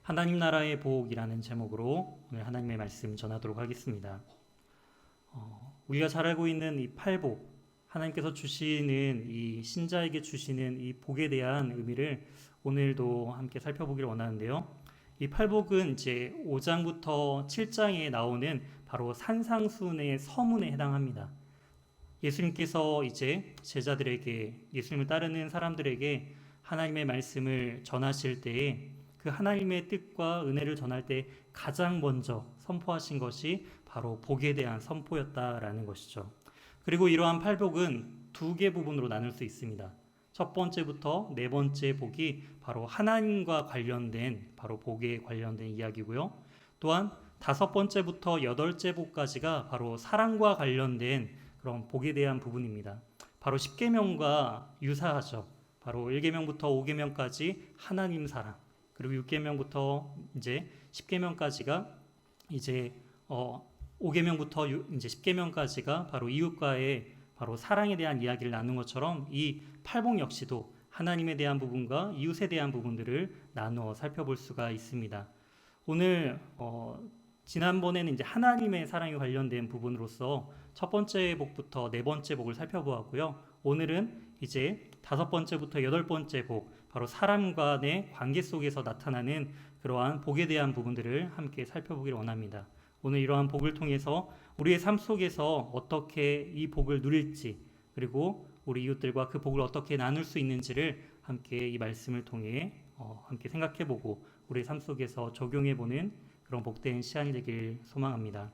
하나님 나라의 복이라는 제목으로 오늘 하나님의 말씀 전하도록 하겠습니다. 우리가 잘 알고 있는 이 팔복, 하나님께서 주시는 이 신자에게 주시는 이 복에 대한 의미를 오늘도 함께 살펴보기를 원하는데요. 이 팔복은 이제 5장부터 7장에 나오는 바로 산상수훈의 서문에 해당합니다. 예수님께서 이제 제자들에게, 예수님을 따르는 사람들에게 하나님의 말씀을 전하실 때에 그 하나님의 뜻과 은혜를 전할 때 가장 먼저 선포하신 것이 바로 복에 대한 선포였다라는 것이죠. 그리고 이러한 팔복은 두 개 부분으로 나눌 수 있습니다. 첫 번째부터 네 번째 복이 바로 하나님과 관련된 바로 복에 관련된 이야기고요. 또한 다섯 번째부터 여덟째 복까지가 바로 사랑과 관련된 그런 복에 대한 부분입니다. 바로 십계명과 유사하죠. 바로 1계명부터 5계명까지 하나님 사랑, 그리고 6계명부터 이제 10계명까지가 이제 5계명부터 이제 10계명까지가 바로 이웃과의 바로 사랑에 대한 이야기를 나눈 것처럼 이 팔복 역시도 하나님에 대한 부분과 이웃에 대한 부분들을 나누어 살펴볼 수가 있습니다. 오늘 지난번에는 이제 하나님의 사랑에 관련된 부분으로서 첫 번째 복부터 네 번째 복을 살펴보았고요. 오늘은 이제 다섯 번째부터 여덟 번째 복, 바로 사람 간의 관계 속에서 나타나는 그러한 복에 대한 부분들을 함께 살펴보기를 원합니다. 오늘 이러한 복을 통해서 우리의 삶 속에서 어떻게 이 복을 누릴지, 그리고 우리 이웃들과 그 복을 어떻게 나눌 수 있는지를 함께 이 말씀을 통해 함께 생각해보고 우리의 삶 속에서 적용해보는 그런 복된 시간이 되길 소망합니다.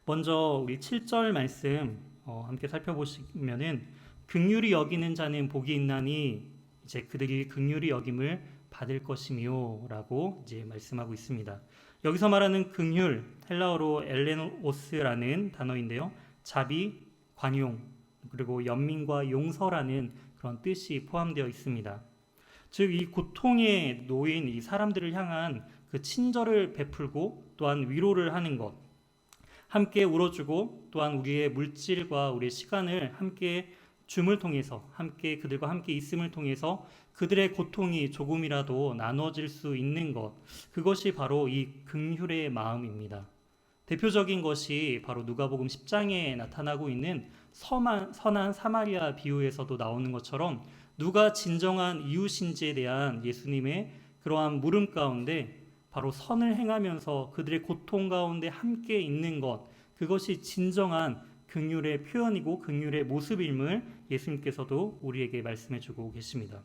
먼저 우리 7절 말씀 함께 살펴보시면은 긍휼히 여기는 자는 복이 있나니 이제 그들이 긍휼히 여김을 받을 것이며라고 이제 말씀하고 있습니다. 여기서 말하는 긍휼, 헬라어로 엘레노스라는 단어인데요. 자비, 관용, 그리고 연민과 용서라는 그런 뜻이 포함되어 있습니다. 즉 이 고통에 놓인 이 사람들을 향한 그 친절을 베풀고 또한 위로를 하는 것, 함께 울어주고 또한 우리의 물질과 우리의 시간을 함께 줌을 통해서 함께 그들과 함께 있음을 통해서 그들의 고통이 조금이라도 나눠질 수 있는 것, 그것이 바로 이 긍휼의 마음입니다. 대표적인 것이 바로 누가복음 10장에 나타나고 있는 선한 사마리아 비유에서도 나오는 것처럼 누가 진정한 이웃인지에 대한 예수님의 그러한 물음 가운데 바로 선을 행하면서 그들의 고통 가운데 함께 있는 것, 그것이 진정한 긍휼의 표현이고 긍휼의 모습임을 예수님께서도 우리에게 말씀해주고 계십니다.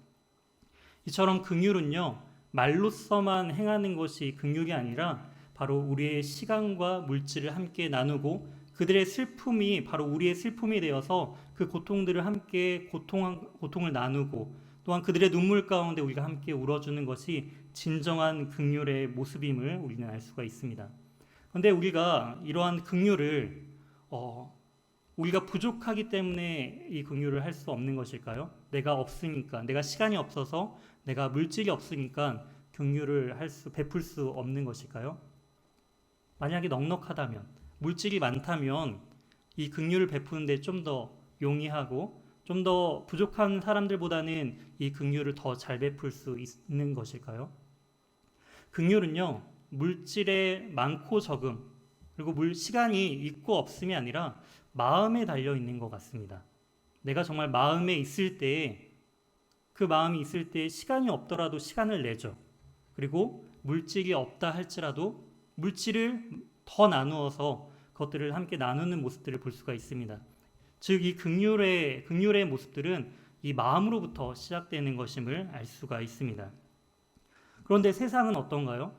이처럼 긍휼은요, 말로서만 행하는 것이 긍휼이 아니라 바로 우리의 시간과 물질을 함께 나누고 그들의 슬픔이 바로 우리의 슬픔이 되어서 그 고통들을 함께 고통을 나누고 또한 그들의 눈물 가운데 우리가 함께 울어주는 것이 진정한 긍휼의 모습임을 우리는 알 수가 있습니다. 그런데 우리가 이러한 긍휼을 우리가 부족하기 때문에 이 긍휼을 할 수 없는 것일까요? 내가 없으니까, 내가 시간이 없어서, 내가 물질이 없으니까 긍휼을 베풀 수 없는 것일까요? 만약에 넉넉하다면, 물질이 많다면 이 긍휼을 베푸는데 좀 더 용이하고 좀 더 부족한 사람들보다는 이 긍휼을 더 잘 베풀 수 있는 것일까요? 긍휼은요, 물질의 많고 적음, 그리고 시간이 있고 없음이 아니라 마음에 달려 있는 것 같습니다. 내가 정말 마음에 있을 때, 그 마음이 있을 때 시간이 없더라도 시간을 내죠. 그리고 물질이 없다 할지라도 물질을 더 나누어서 그것들을 함께 나누는 모습들을 볼 수가 있습니다. 즉 이 긍휼의 모습들은 이 마음으로부터 시작되는 것임을 알 수가 있습니다. 그런데 세상은 어떤가요?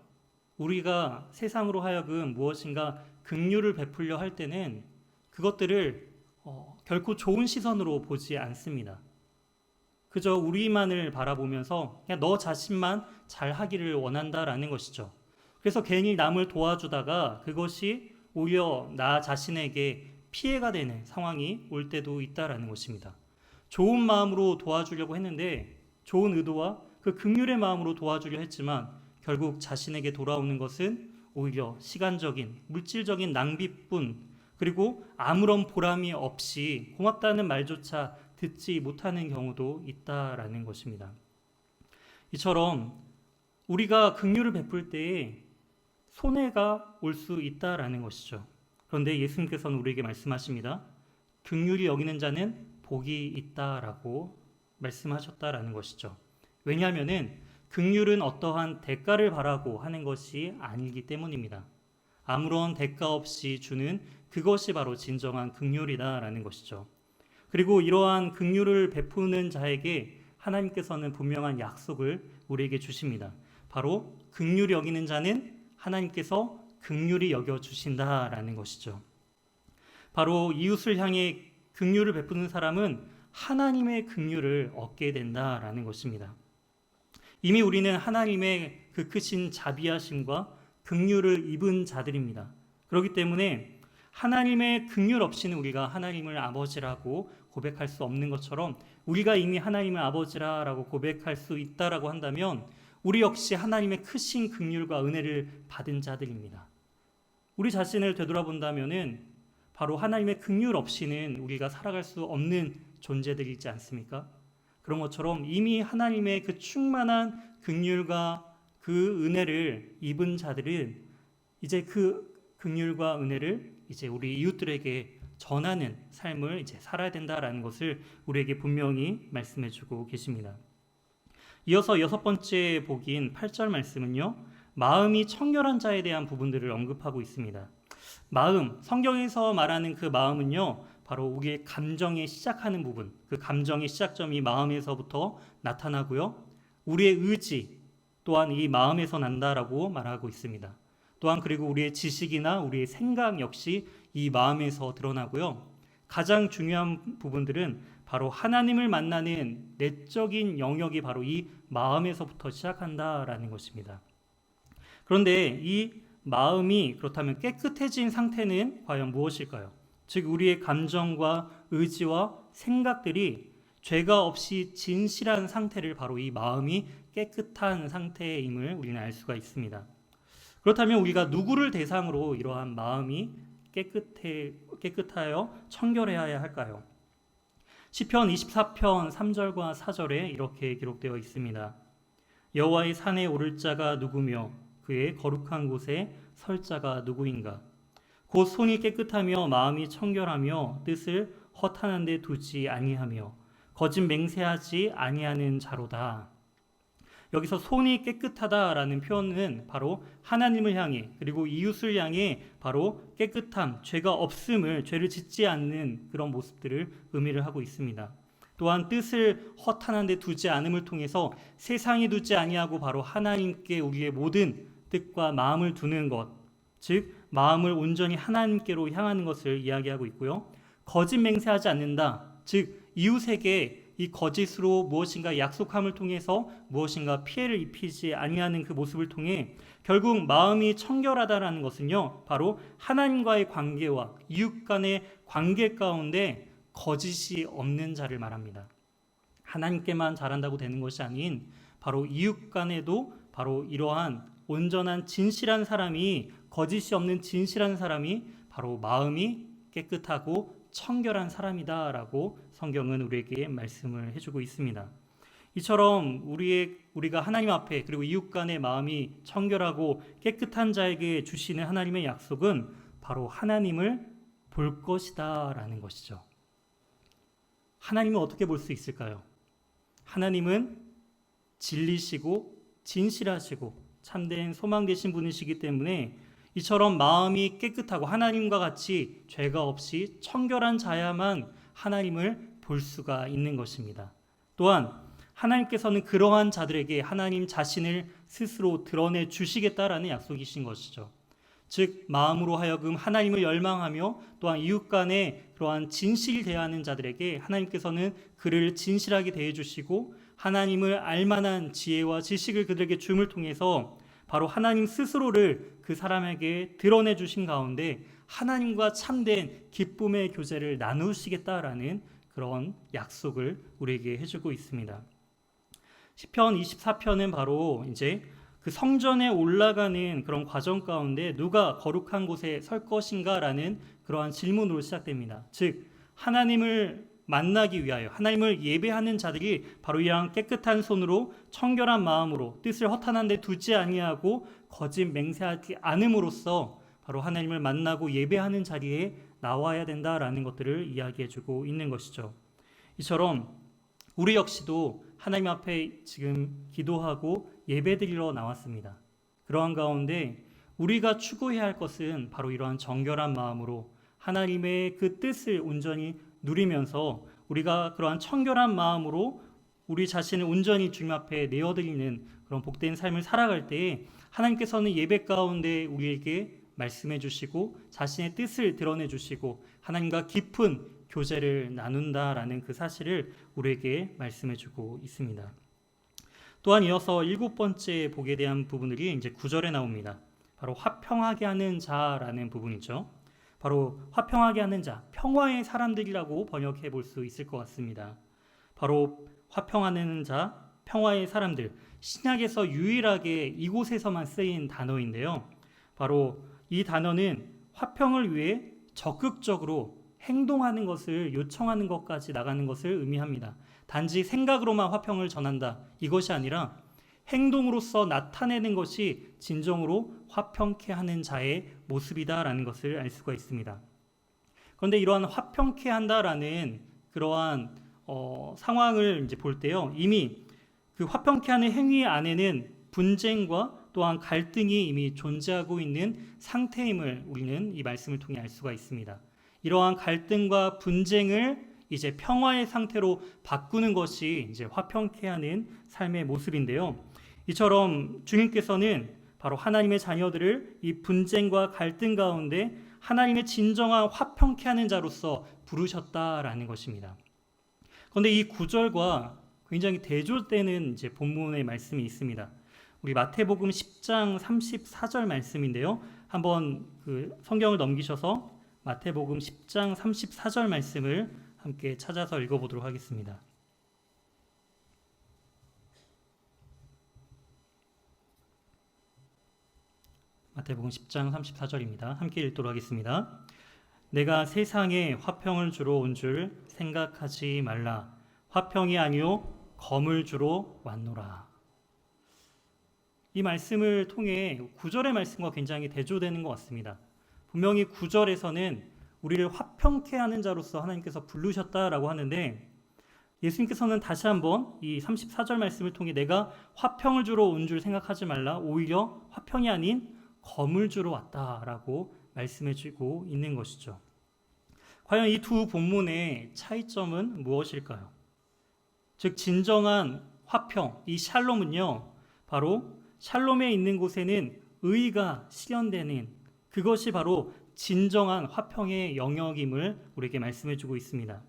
우리가 세상으로 하여금 무엇인가 긍휼을 베풀려 할 때는 그것들을 결코 좋은 시선으로 보지 않습니다. 그저 우리만을 바라보면서 그냥 너 자신만 잘하기를 원한다라는 것이죠. 그래서 괜히 남을 도와주다가 그것이 오히려 나 자신에게 피해가 되는 상황이 올 때도 있다라는 것입니다. 좋은 마음으로 도와주려고 했는데, 좋은 의도와 그 긍휼의 마음으로 도와주려 했지만 결국 자신에게 돌아오는 것은 오히려 시간적인, 물질적인 낭비뿐, 그리고 아무런 보람이 없이 고맙다는 말조차 듣지 못하는 경우도 있다라는 것입니다. 이처럼 우리가 긍휼을 베풀 때에 손해가 올 수 있다라는 것이죠. 그런데 예수님께서는 우리에게 말씀하십니다. 긍휼히 여기는 자는 복이 있다라고 말씀하셨다라는 것이죠. 왜냐하면은 긍휼은 어떠한 대가를 바라고 하는 것이 아니기 때문입니다. 아무런 대가 없이 주는 그것이 바로 진정한 긍휼이다라는 것이죠. 그리고 이러한 긍휼을 베푸는 자에게 하나님께서는 분명한 약속을 우리에게 주십니다. 바로 긍휼히 여기는 자는 하나님께서 긍휼히 여겨 주신다라는 것이죠. 바로 이웃을 향해 긍휼을 베푸는 사람은 하나님의 긍휼을 얻게 된다라는 것입니다. 이미 우리는 하나님의 그 크신 자비하심과 긍휼을 입은 자들입니다. 그렇기 때문에 하나님의 긍휼 없이는 우리가 하나님을 아버지라고 고백할 수 없는 것처럼 우리가 이미 하나님을 아버지라고 고백할 수 있다라고 한다면 우리 역시 하나님의 크신 긍휼과 은혜를 받은 자들입니다. 우리 자신을 되돌아본다면은 바로 하나님의 긍휼 없이는 우리가 살아갈 수 없는 존재들이지 않습니까? 그런 것처럼 이미 하나님의 그 충만한 긍휼과 그 은혜를 입은 자들은 이제 그 긍휼과 은혜를 이제 우리 이웃들에게 전하는 삶을 이제 살아야 된다라는 것을 우리에게 분명히 말씀해주고 계십니다. 이어서 6번째 복인 8절 말씀은요, 마음이 청결한 자에 대한 부분들을 언급하고 있습니다. 마음, 성경에서 말하는 그 마음은요, 바로 우리의 감정에 시작하는 부분, 그 감정의 시작점이 마음에서부터 나타나고요, 우리의 의지 또한 이 마음에서 난다라고 말하고 있습니다. 또한 그리고 우리의 지식이나 우리의 생각 역시 이 마음에서 드러나고요, 가장 중요한 부분들은 바로 하나님을 만나는 내적인 영역이 바로 이 마음에서부터 시작한다라는 것입니다. 그런데 이 마음이 그렇다면 깨끗해진 상태는 과연 무엇일까요? 즉 우리의 감정과 의지와 생각들이 죄가 없이 진실한 상태를 바로 이 마음이 깨끗한 상태임을 우리는 알 수가 있습니다. 그렇다면 우리가 누구를 대상으로 이러한 마음이 깨끗하여 청결해야 할까요? 시편 24편 3절과 4절에 이렇게 기록되어 있습니다. 여호와의 산에 오를 자가 누구며 그의 거룩한 곳에 설 자가 누구인가? 곧 손이 깨끗하며 마음이 청결하며 뜻을 허탄한 데 두지 아니하며 거짓 맹세하지 아니하는 자로다. 여기서 손이 깨끗하다라는 표현은 바로 하나님을 향해 그리고 이웃을 향해 바로 깨끗함, 죄가 없음을, 죄를 짓지 않는 그런 모습들을 의미를 하고 있습니다. 또한 뜻을 허탄한 데 두지 않음을 통해서 세상에 두지 아니하고 바로 하나님께 우리의 모든 뜻과 마음을 두는 것, 즉 마음을 온전히 하나님께로 향하는 것을 이야기하고 있고요. 거짓 맹세하지 않는다, 즉 이웃에게 이 거짓으로 무엇인가 약속함을 통해서 무엇인가 피해를 입히지 아니하는 그 모습을 통해 결국 마음이 청결하다라는 것은요, 바로 하나님과의 관계와 이웃 간의 관계 가운데 거짓이 없는 자를 말합니다. 하나님께만 잘한다고 되는 것이 아닌 바로 이웃 간에도 바로 이러한 온전한 진실한 사람이, 거짓이 없는 진실한 사람이 바로 마음이 깨끗하고 청결한 사람이다라고 성경은 우리에게 말씀을 해주고 있습니다. 이처럼 우리가 하나님 앞에 그리고 이웃 간의 마음이 청결하고 깨끗한 자에게 주시는 하나님의 약속은 바로 하나님을 볼 것이다라는 것이죠. 하나님은 어떻게 볼 수 있을까요? 하나님은 진리시고 진실하시고 참된 소망 되신 분이시기 때문에 이처럼 마음이 깨끗하고 하나님과 같이 죄가 없이 청결한 자야만 하나님을 볼 수가 있는 것입니다. 또한 하나님께서는 그러한 자들에게 하나님 자신을 스스로 드러내 주시겠다라는 약속이신 것이죠. 즉 마음으로 하여금 하나님을 열망하며 또한 이웃 간에 그러한 진실이 대하는 자들에게 하나님께서는 그를 진실하게 대해 주시고 하나님을 알만한 지혜와 지식을 그들에게 줌을 통해서 바로 하나님 스스로를 그 사람에게 드러내 주신 가운데 하나님과 참된 기쁨의 교제를 나누시겠다라는 그런 약속을 우리에게 해주고 있습니다. 시편 24편은 바로 이제 그 성전에 올라가는 그런 과정 가운데 누가 거룩한 곳에 설 것인가라는 그러한 질문으로 시작됩니다. 즉 하나님을 만나기 위하여, 하나님을 예배하는 자들이 바로 이러한 깨끗한 손으로 청결한 마음으로 뜻을 허탄한 데 두지 아니하고 거짓 맹세하지 않음으로써 바로 하나님을 만나고 예배하는 자리에 나와야 된다라는 것들을 이야기해주고 있는 것이죠. 이처럼 우리 역시도 하나님 앞에 지금 기도하고 예배드리러 나왔습니다. 그러한 가운데 우리가 추구해야 할 것은 바로 이러한 정결한 마음으로 하나님의 그 뜻을 온전히 누리면서 우리가 그러한 청결한 마음으로 우리 자신을 온전히 주님 앞에 내어드리는 그런 복된 삶을 살아갈 때에 하나님께서는 예배 가운데 우리에게 말씀해 주시고 자신의 뜻을 드러내 주시고 하나님과 깊은 교제를 나눈다라는 그 사실을 우리에게 말씀해 주고 있습니다. 또한 이어서 7번째 복에 대한 부분들이 이제 9절에 나옵니다. 바로 화평하게 하는 자라는 부분이죠. 바로 화평하게 하는 자, 평화의 사람들이라고 번역해 볼 수 있을 것 같습니다. 바로 화평하는 자, 평화의 사람들, 신약에서 유일하게 이곳에서만 쓰인 단어인데요. 바로 이 단어는 화평을 위해 적극적으로 행동하는 것을 요청하는 것까지 나가는 것을 의미합니다. 단지 생각으로만 화평을 전한다, 이것이 아니라 행동으로서 나타내는 것이 진정으로 화평케 하는 자의 모습이다라는 것을 알 수가 있습니다. 그런데 이러한 화평케 한다라는 그러한 상황을 이제 볼 때요, 이미 그 화평케 하는 행위 안에는 분쟁과 또한 갈등이 이미 존재하고 있는 상태임을 우리는 이 말씀을 통해 알 수가 있습니다. 이러한 갈등과 분쟁을 이제 평화의 상태로 바꾸는 것이 이제 화평케 하는 삶의 모습인데요. 이처럼 주님께서는 바로 하나님의 자녀들을 이 분쟁과 갈등 가운데 하나님의 진정한 화평케 하는 자로서 부르셨다라는 것입니다. 그런데 이 9절과 굉장히 대조되는 이제 본문의 말씀이 있습니다. 우리 마태복음 10장 34절 말씀인데요. 한번 그 성경을 넘기셔서 마태복음 10장 34절 말씀을 함께 찾아서 읽어보도록 하겠습니다. 마태복음 10장 34절입니다. 함께 읽도록 하겠습니다. 내가 세상에 화평을 주러 온 줄 생각하지 말라. 화평이 아니요 검을 주러 왔노라. 이 말씀을 통해 9절의 말씀과 굉장히 대조되는 것 같습니다. 분명히 9절에서는 우리를 화평케 하는 자로서 하나님께서 부르셨다라고 하는데, 예수님께서는 다시 한번 이 34절 말씀을 통해 내가 화평을 주러 온 줄 생각하지 말라, 오히려 화평이 아닌 검을 주러 왔다라고 말씀해 주고 있는 것이죠. 과연 이 두 본문의 차이점은 무엇일까요? 즉 진정한 화평, 이 샬롬은요, 바로 샬롬에 있는 곳에는 의가 실현되는, 그것이 바로 진정한 화평의 영역임을 우리에게 말씀해 주고 있습니다.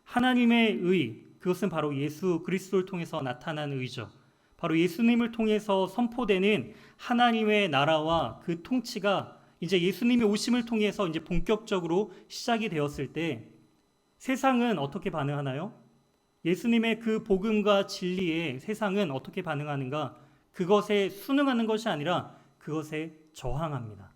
하나님의 의, 그것은 바로 예수 그리스도를 통해서 나타난 의죠. 바로 예수님을 통해서 선포되는 하나님의 나라와 그 통치가 이제 예수님이 오심을 통해서 이제 본격적으로 시작이 되었을 때 세상은 어떻게 반응하나요? 예수님의 그 복음과 진리에 세상은 어떻게 반응하는가? 그것에 순응하는 것이 아니라 그것에 저항합니다.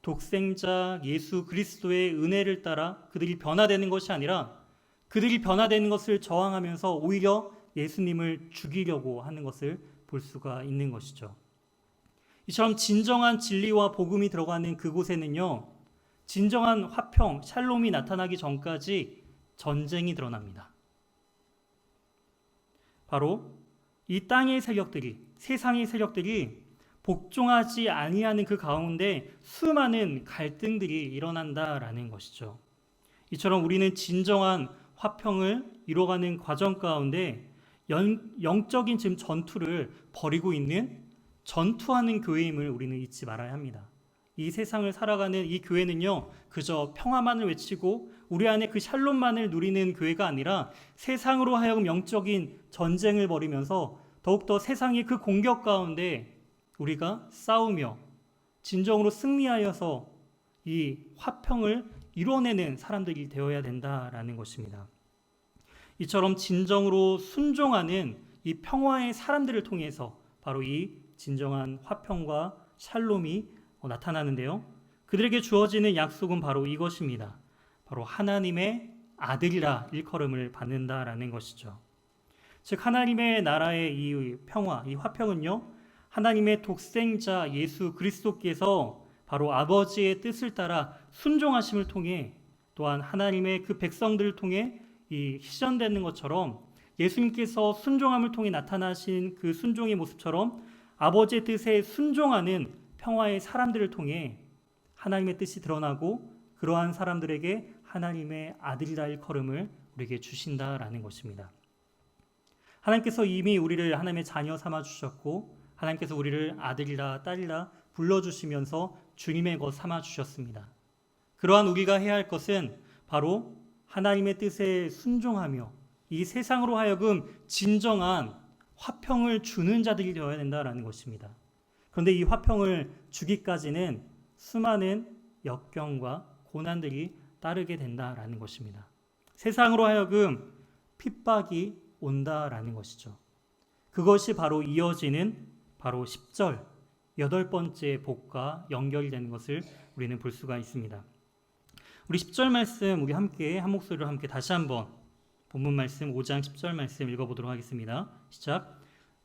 독생자 예수 그리스도의 은혜를 따라 그들이 변화되는 것이 아니라 그들이 변화되는 것을 저항하면서 오히려 예수님을 죽이려고 하는 것을 볼 수가 있는 것이죠. 이처럼 진정한 진리와 복음이 들어가는 그곳에는요, 진정한 화평, 샬롬이 나타나기 전까지 전쟁이 드러납니다. 바로 이 땅의 세력들이, 세상의 세력들이 복종하지 아니하는 그 가운데 수많은 갈등들이 일어난다라는 것이죠. 이처럼 우리는 진정한 화평을 이뤄가는 과정 가운데 영적인 지금 전투를 벌이고 있는 전투하는 교회임을 우리는 잊지 말아야 합니다. 이 세상을 살아가는 이 교회는요, 그저 평화만을 외치고 우리 안에 그 샬롬만을 누리는 교회가 아니라 세상으로 하여금 영적인 전쟁을 벌이면서 더욱더 세상의 그 공격 가운데 우리가 싸우며 진정으로 승리하여서 이 화평을 이뤄내는 사람들이 되어야 된다라는 것입니다. 이처럼 진정으로 순종하는 이 평화의 사람들을 통해서 바로 이 진정한 화평과 샬롬이 나타나는데요. 그들에게 주어지는 약속은 바로 이것입니다. 바로 하나님의 아들이라 일컬음을 받는다라는 것이죠. 즉 하나님의 나라의 이 평화, 이 화평은요, 하나님의 독생자 예수 그리스도께서 바로 아버지의 뜻을 따라 순종하심을 통해, 또한 하나님의 그 백성들을 통해 이 실현되는 것처럼, 예수님께서 순종함을 통해 나타나신 그 순종의 모습처럼 아버지의 뜻에 순종하는 평화의 사람들을 통해 하나님의 뜻이 드러나고, 그러한 사람들에게 하나님의 아들이라 일컬음을 우리에게 주신다라는 것입니다. 하나님께서 이미 우리를 하나님의 자녀 삼아 주셨고, 하나님께서 우리를 아들이라 딸이라 불러주시면서 주님의 것 삼아 주셨습니다. 그러한 우리가 해야 할 것은 바로 하나님의 뜻에 순종하며 이 세상으로 하여금 진정한 화평을 주는 자들이 되어야 된다라는 것입니다. 그런데 이 화평을 주기까지는 수많은 역경과 고난들이 따르게 된다라는 것입니다. 세상으로 하여금 핍박이 온다라는 것이죠. 그것이 바로 이어지는 바로 10절, 8번째 복과 연결이 되는 것을 우리는 볼 수가 있습니다. 우리 10절 말씀 우리 함께 한 목소리로 함께 다시 한번 본문 말씀 5장 10절 말씀 읽어보도록 하겠습니다. 시작.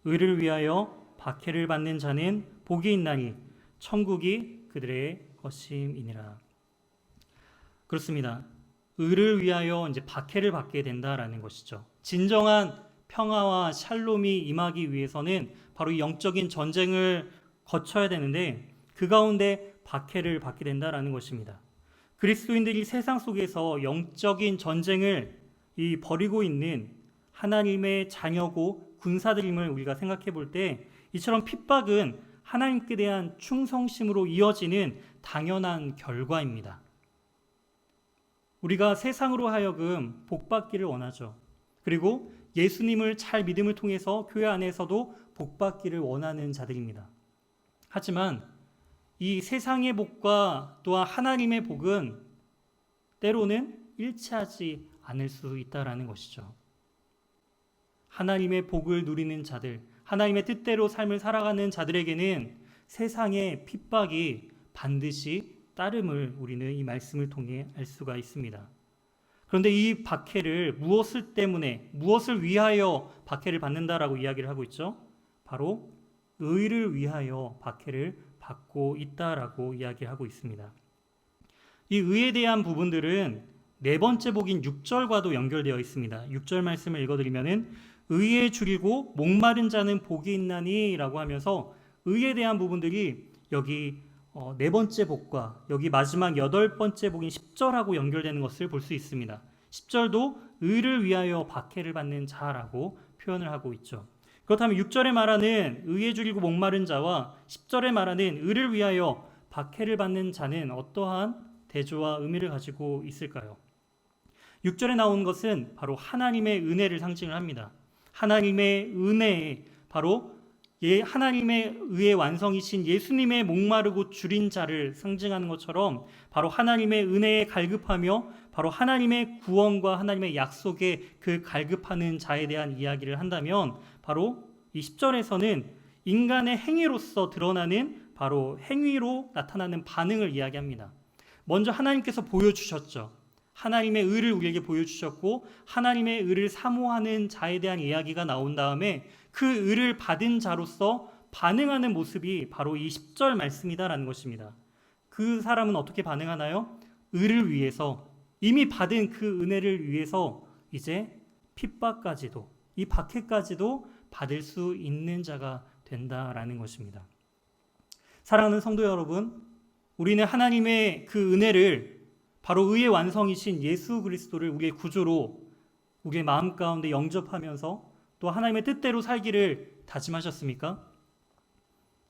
의를 위하여 박해를 받는 자는 복이 있나니 천국이 그들의 것임이니라. 그렇습니다. 의를 위하여 이제 박해를 받게 된다라는 것이죠. 진정한 평화와 샬롬이 임하기 위해서는 바로 이 영적인 전쟁을 거쳐야 되는데, 그 가운데 박해를 받게 된다라는 것입니다. 그리스도인들이 세상 속에서 영적인 전쟁을 벌이고 있는 하나님의 자녀고 군사들임을 우리가 생각해 볼 때, 이처럼 핍박은 하나님께 대한 충성심으로 이어지는 당연한 결과입니다. 우리가 세상으로 하여금 복받기를 원하죠. 그리고 예수님을 잘 믿음을 통해서 교회 안에서도 복받기를 원하는 자들입니다. 하지만 이 세상의 복과 또한 하나님의 복은 때로는 일치하지 않을 수 있다라는 것이죠. 하나님의 복을 누리는 자들, 하나님의 뜻대로 삶을 살아가는 자들에게는 세상의 핍박이 반드시 따름을 우리는 이 말씀을 통해 알 수가 있습니다. 그런데 이 박해를 무엇을 때문에, 무엇을 위하여 박해를 받는다라고 이야기를 하고 있죠? 바로 의를 위하여 박해를 받고 있다라고 이야기하고 있습니다. 이 의에 대한 부분들은 네 번째 복인 6절과도 연결되어 있습니다. 6절 말씀을 읽어드리면은 의에 줄이고 목마른 자는 복이 있나니 라고 하면서 의에 대한 부분들이 여기 네 번째 복과 여기 마지막 8번째 복인 10절하고 연결되는 것을 볼 수 있습니다. 10절도 의를 위하여 박해를 받는 자라고 표현을 하고 있죠. 그렇다면 6절에 말하는 의에 줄이고 목마른 자와 10절에 말하는 의를 위하여 박해를 받는 자는 어떠한 대조와 의미를 가지고 있을까요? 6절에 나온 것은 바로 하나님의 은혜를 상징을 합니다. 하나님의 은혜에 바로 하나님의 의의 완성이신 예수님의 목마르고 줄인 자를 상징하는 것처럼 바로 하나님의 은혜에 갈급하며 바로 하나님의 구원과 하나님의 약속에 그 갈급하는 자에 대한 이야기를 한다면, 바로 이 10절에서는 인간의 행위로서 드러나는 바로 행위로 나타나는 반응을 이야기합니다. 먼저 하나님께서 보여주셨죠. 하나님의 의를 우리에게 보여주셨고 하나님의 의를 사모하는 자에 대한 이야기가 나온 다음에 그 의를 받은 자로서 반응하는 모습이 바로 이 10절 말씀이다라는 것입니다. 그 사람은 어떻게 반응하나요? 의를 위해서, 이미 받은 그 은혜를 위해서 이제 핍박까지도, 이 박해까지도 받을 수 있는 자가 된다라는 것입니다. 사랑하는 성도 여러분, 우리는 하나님의 그 은혜를 바로 의의 완성이신 예수 그리스도를 우리의 구주로 우리의 마음 가운데 영접하면서 또 하나님의 뜻대로 살기를 다짐하셨습니까?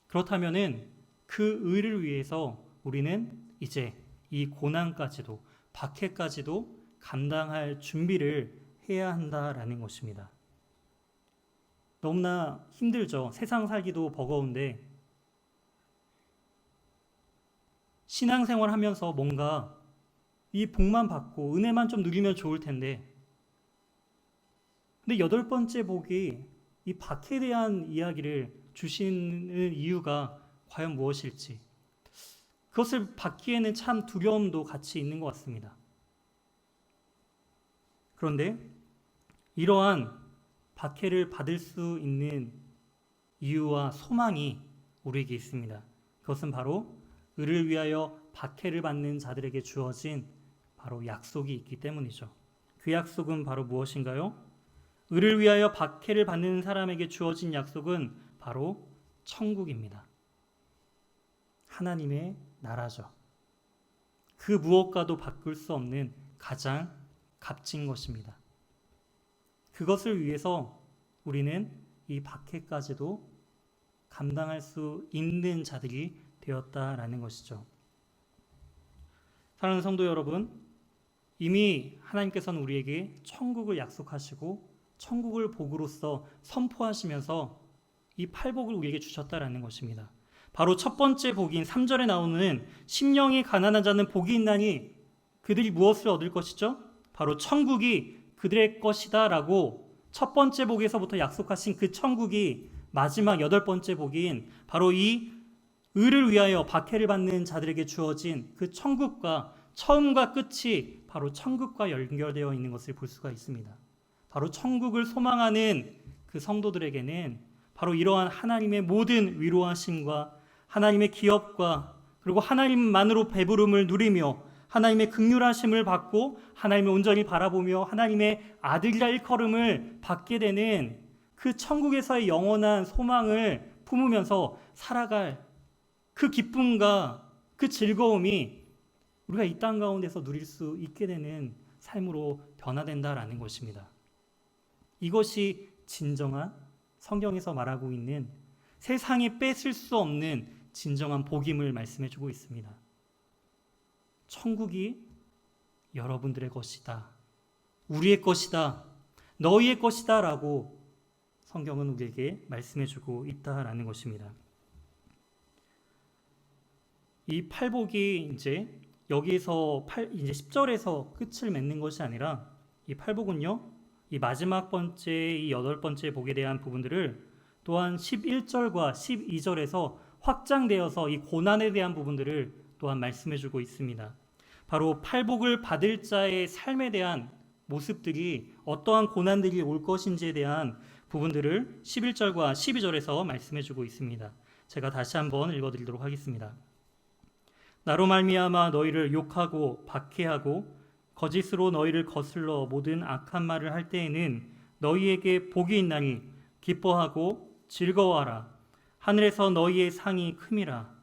그렇다면은 그 의를 위해서 우리는 이제 이 고난까지도, 박해까지도 감당할 준비를 해야 한다라는 것입니다. 너무나 힘들죠. 세상 살기도 버거운데 신앙생활 하면서 뭔가 이 복만 받고 은혜만 좀 누리면 좋을 텐데, 근데 8번째 복이 이 박해에 대한 이야기를 주시는 이유가 과연 무엇일지, 그것을 받기에는 참 두려움도 같이 있는 것 같습니다. 그런데 이러한 박해를 받을 수 있는 이유와 소망이 우리에게 있습니다. 그것은 바로 의를 위하여 박해를 받는 자들에게 주어진 바로 약속이 있기 때문이죠. 그 약속은 바로 무엇인가요? 의를 위하여 박해를 받는 사람에게 주어진 약속은 바로 천국입니다. 하나님의 나라죠. 그 무엇과도 바꿀 수 없는 가장 값진 것입니다. 그것을 위해서 우리는 이 박해까지도 감당할 수 있는 자들이 되었다라는 것이죠. 사랑하는 성도 여러분, 이미 하나님께서는 우리에게 천국을 약속하시고 천국을 복으로써 선포하시면서 이 팔복을 우리에게 주셨다라는 것입니다. 바로 첫 번째 복인 3절에 나오는 심령이 가난한 자는 복이 있나니 그들이 무엇을 얻을 것이죠? 바로 천국이 그들의 것이다 라고 첫 번째 복에서부터 약속하신 그 천국이 마지막 8번째 복인 바로 이 의를 위하여 박해를 받는 자들에게 주어진 그 천국과 처음과 끝이 바로 천국과 연결되어 있는 것을 볼 수가 있습니다. 바로 천국을 소망하는 그 성도들에게는 바로 이러한 하나님의 모든 위로하심과 하나님의 기업과 그리고 하나님만으로 배부름을 누리며 하나님의 긍휼하심을 받고 하나님을 온전히 바라보며 하나님의 아들이라 일컬음을 받게 되는 그 천국에서의 영원한 소망을 품으면서 살아갈 그 기쁨과 그 즐거움이 우리가 이 땅 가운데서 누릴 수 있게 되는 삶으로 변화된다라는 것입니다. 이것이 진정한 성경에서 말하고 있는 세상에 뺏을 수 없는 진정한 복임을 말씀해 주고 있습니다. 천국이 여러분들의 것이다. 우리의 것이다. 너희의 것이다 라고 성경은 우리에게 말씀해 주고 있다라는 것입니다. 이 팔복이 이제 여기서 이제 10절에서 끝을 맺는 것이 아니라 이 팔복은요. 이 마지막 번째, 이 8번째 복에 대한 부분들을 또한 11절과 12절에서 확장되어서 이 고난에 대한 부분들을 또한 말씀해 주고 있습니다. 바로 팔복을 받을 자의 삶에 대한 모습들이 어떠한 고난들이 올 것인지에 대한 부분들을 11절과 12절에서 말씀해 주고 있습니다. 제가 다시 한번 읽어드리도록 하겠습니다. 나로 말미암아 너희를 욕하고 박해하고 거짓으로 너희를 거슬러 모든 악한 말을 할 때에는 너희에게 복이 있나니 기뻐하고 즐거워하라. 하늘에서 너희의 상이 큼이라.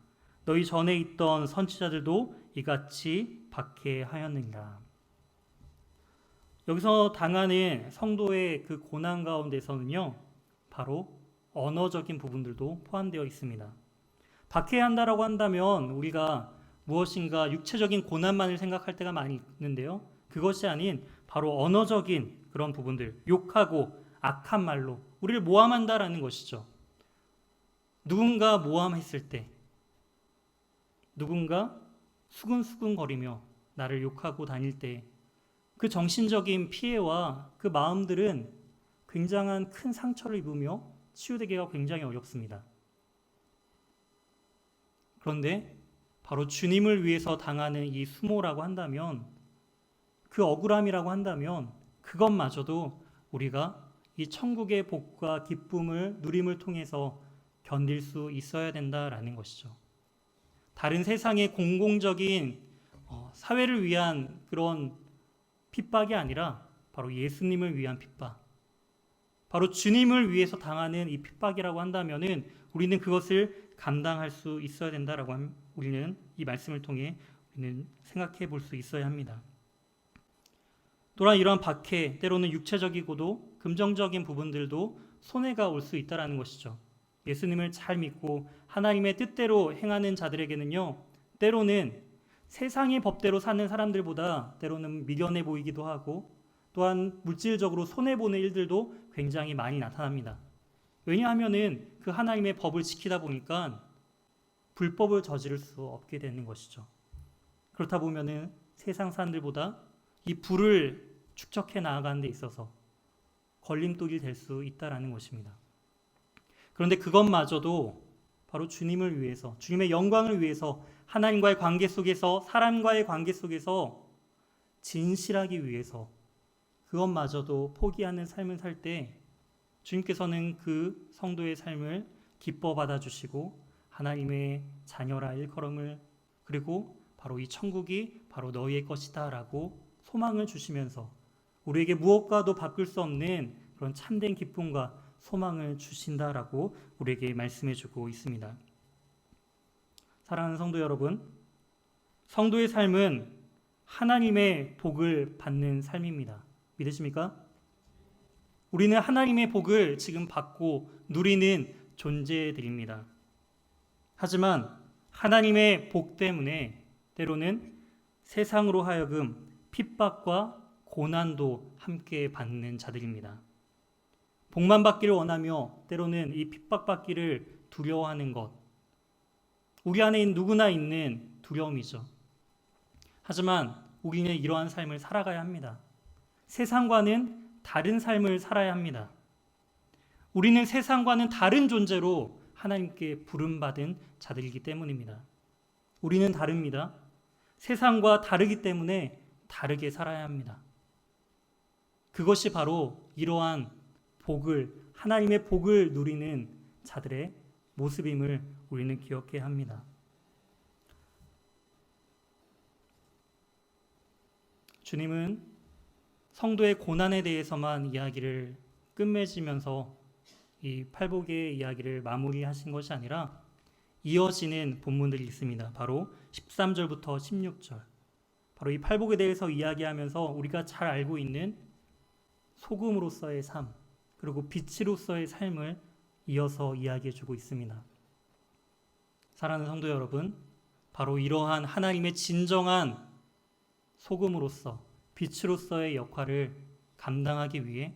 너희 전에 있던 선지자들도 이같이 박해하였느니라. 여기서 당하는 성도의 그 고난 가운데서는요, 바로 언어적인 부분들도 포함되어 있습니다. 박해한다라고 한다면 우리가 무엇인가 육체적인 고난만을 생각할 때가 많이 있는데요. 그것이 아닌 바로 언어적인 그런 부분들, 욕하고 악한 말로 우리를 모함한다라는 것이죠. 누군가 모함했을 때, 누군가 수근수근거리며 나를 욕하고 다닐 때 그 정신적인 피해와 그 마음들은 굉장한 큰 상처를 입으며 치유되기가 굉장히 어렵습니다. 그런데 바로 주님을 위해서 당하는 이 수모라고 한다면, 그 억울함이라고 한다면 그것마저도 우리가 이 천국의 복과 기쁨을 누림을 통해서 견딜 수 있어야 된다라는 것이죠. 다른 세상의 공공적인 사회를 위한 그런 핍박이 아니라 바로 예수님을 위한 핍박, 바로 주님을 위해서 당하는 이 핍박이라고 한다면은 우리는 그것을 감당할 수 있어야 된다라고 우리는 이 말씀을 통해 우리는 생각해 볼 수 있어야 합니다. 또한 이러한 박해, 때로는 육체적이고도 금정적인 부분들도 손해가 올 수 있다라는 것이죠. 예수님을 잘 믿고 하나님의 뜻대로 행하는 자들에게는요, 때로는 세상의 법대로 사는 사람들보다 때로는 미련해 보이기도 하고 또한 물질적으로 손해보는 일들도 굉장히 많이 나타납니다. 왜냐하면은 그 하나님의 법을 지키다 보니까 불법을 저지를 수 없게 되는 것이죠. 그렇다 보면은 세상 사람들보다 이 불을 축적해 나아가는 데 있어서 걸림돌이 될 수 있다라는 것입니다. 그런데 그것마저도 바로 주님을 위해서, 주님의 영광을 위해서, 하나님과의 관계 속에서, 사람과의 관계 속에서 진실하기 위해서, 그것마저도 포기하는 삶을 살 때 주님께서는 그 성도의 삶을 기뻐 받아주시고 하나님의 자녀라 일컬음을, 그리고 바로 이 천국이 바로 너희의 것이다 라고 소망을 주시면서 우리에게 무엇과도 바꿀 수 없는 그런 참된 기쁨과 소망을 주신다라고 우리에게 말씀해 주고 있습니다. 사랑하는 성도 여러분, 성도의 삶은 하나님의 복을 받는 삶입니다. 믿으십니까? 우리는 하나님의 복을 지금 받고 누리는 존재들입니다. 하지만 하나님의 복 때문에 때로는 세상으로 하여금 핍박과 고난도 함께 받는 자들입니다. 복만 받기를 원하며 때로는 이 핍박받기를 두려워하는 것, 우리 안에 누구나 있는 두려움이죠. 하지만 우리는 이러한 삶을 살아가야 합니다. 세상과는 다른 삶을 살아야 합니다. 우리는 세상과는 다른 존재로 하나님께 부름받은 자들이기 때문입니다. 우리는 다릅니다. 세상과 다르기 때문에 다르게 살아야 합니다. 그것이 바로 이러한 복을, 하나님의 복을 누리는 자들의 모습임을 우리는 기억해야 합니다. 주님은 성도의 고난에 대해서만 이야기를 끝맺으면서 이 팔복의 이야기를 마무리하신 것이 아니라 이어지는 본문들이 있습니다. 바로 13절부터 16절. 바로 이 팔복에 대해서 이야기하면서 우리가 잘 알고 있는 소금으로서의 삶, 그리고 빛으로서의 삶을 이어서 이야기해주고 있습니다. 사랑하는 성도 여러분, 바로 이러한 하나님의 진정한 소금으로서 빛으로서의 역할을 감당하기 위해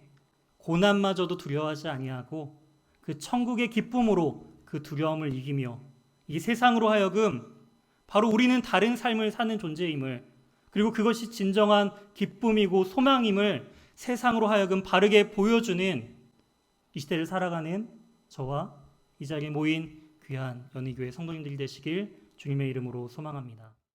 고난마저도 두려워하지 아니하고 그 천국의 기쁨으로 그 두려움을 이기며 이 세상으로 하여금 바로 우리는 다른 삶을 사는 존재임을, 그리고 그것이 진정한 기쁨이고 소망임을 세상으로 하여금 바르게 보여주는 이 시대를 살아가는 저와 이 자리에 모인 귀한 연희교회 성도님들이 되시길 주님의 이름으로 소망합니다.